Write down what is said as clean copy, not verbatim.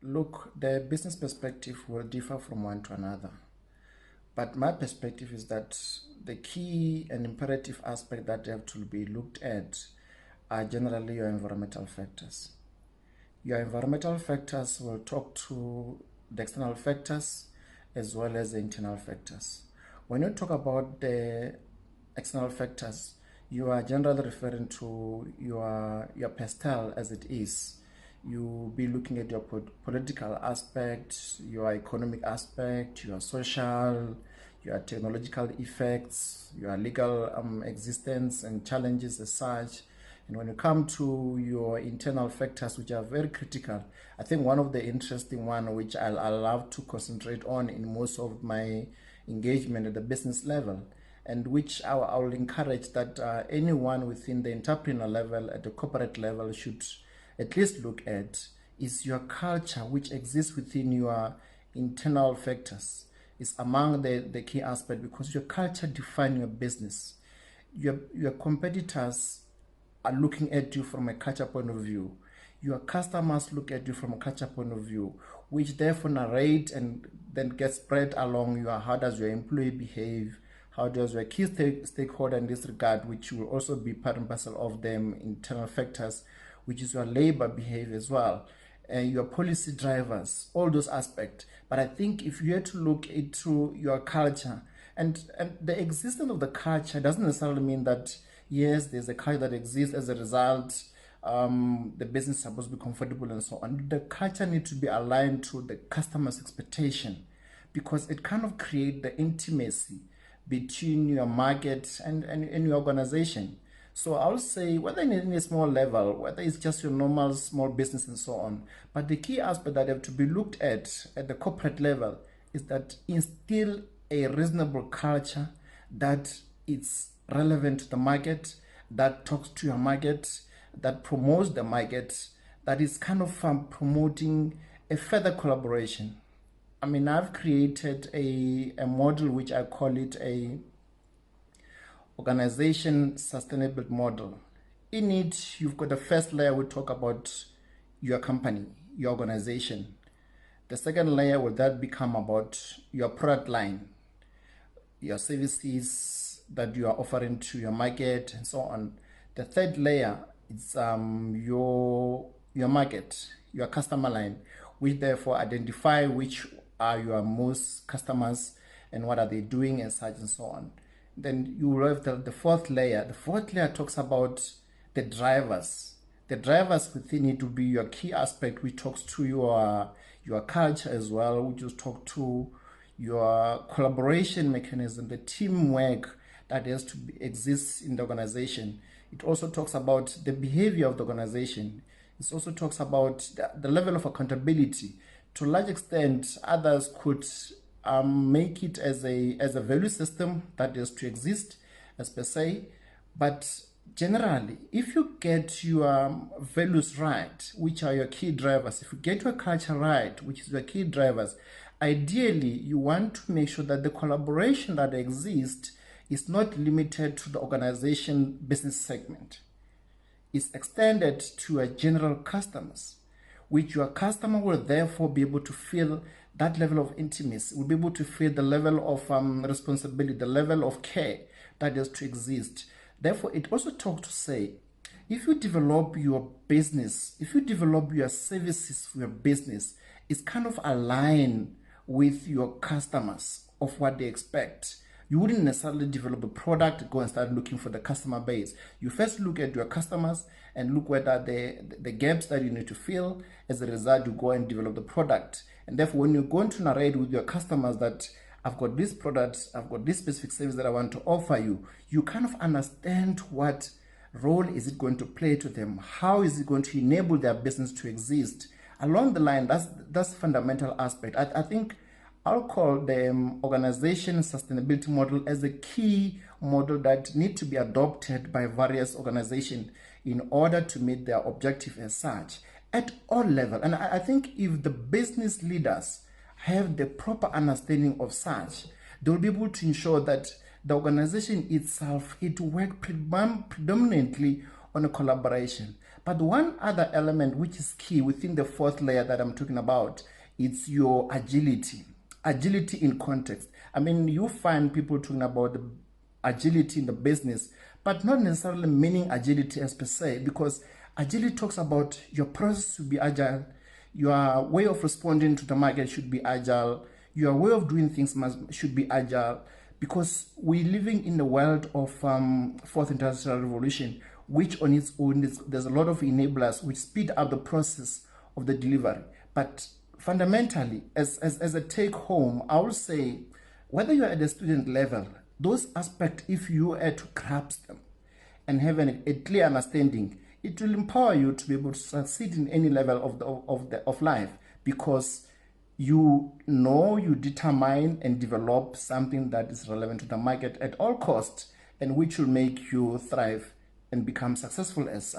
Look, the business perspective will differ from one to another. But my perspective is that the key and imperative aspect that have to be looked at are generally your environmental factors. Your environmental factors will talk to the external factors as well as the internal factors. When you talk about the external factors, you are generally referring to your pastel as it is. You be looking at your political aspect, your economic aspect, your social, your technological effects, your legal existence and challenges as such. And when you come to your internal factors, which are very critical, I think one of the interesting one, which I'll love to concentrate on in most of my engagement at the business level, and which I will encourage that anyone within the entrepreneur level, at the corporate level, should at least look at, is your culture, which exists within your internal factors. Is among the key aspect, because your culture defines your business. Your competitors are looking at you from a culture point of view. Your customers look at you from a culture point of view, which therefore narrate and then get spread along your how does your employee behave, how does your key stakeholder in this regard, which will also be part and parcel of them internal factors, which is your labor behavior as well, and your policy drivers, all those aspects. But I think if you had to look into your culture, and the existence of the culture doesn't necessarily mean that yes, there's a culture that exists as a result. The business is supposed to be comfortable and so on. The culture needs to be aligned to the customer's expectation, because it kind of creates the intimacy between your market and your organization. So I'll say, whether in a small level, whether it's just your normal small business and so on, but the key aspect that have to be looked at the corporate level is that instill a reasonable culture that is relevant to the market, that talks to your market, that promotes the market, that is kind of promoting a further collaboration. I mean, I've created a model which I call it a organization sustainable model. In it, you've got the first layer, we talk about your company, your organization. The second layer will that become about your product line, your services that you are offering to your market and so on. The third layer is your market, your customer line, which therefore identify which are your most customers and what are they doing and such and so on. Then you will have the fourth layer. The fourth layer talks about the drivers. The drivers within it will be your key aspect, which talks to your culture as well, which will talk to your collaboration mechanism, the teamwork that has to exist in the organization. It also talks about the behavior of the organization. It also talks about the level of accountability. To a large extent, others could make it as a value system that is to exist as per se. But generally, if you get your values right, which are your key drivers, if you get your culture right, which is your key drivers, ideally you want to make sure that the collaboration that exists is not limited to the organization business segment. It's extended to your general customers, which your customer will therefore be able to feel that level of intimacy, will be able to feel the level of responsibility, the level of care that is to exist. Therefore, it also talks to say, if you develop your business, if you develop your services for your business, it's kind of aligned with your customers of what they expect. You wouldn't necessarily develop a product, go and start looking for the customer base. You first look at your customers and look whether the gaps that you need to fill. As a result, you go and develop the product. And therefore, when you're going to narrate with your customers that I've got this product, I've got this specific service that I want to offer you, you kind of understand what role is it going to play to them, how is it going to enable their business to exist. Along the line, that's fundamental aspect. I think I'll call the organization sustainability model as a key model that need to be adopted by various organizations in order to meet their objective as such at all levels. And I think if the business leaders have the proper understanding of such, they'll be able to ensure that the organization itself, it works predominantly on a collaboration. But one other element which is key within the fourth layer that I'm talking about, it's your agility. Agility in context. I mean, you find people talking about the agility in the business, but not necessarily meaning agility as per se, because agility talks about your process to be agile, your way of responding to the market should be agile, your way of doing things should be agile, because we're living in the world of fourth industrial revolution, which on its own there's a lot of enablers which speed up the process of the delivery. But fundamentally, as a take home, I would say, whether you're at the student level, those aspects, if you are to grasp them and have a clear understanding, it will empower you to be able to succeed in any level of life, because you know, you determine and develop something that is relevant to the market at all costs, and which will make you thrive and become successful as such.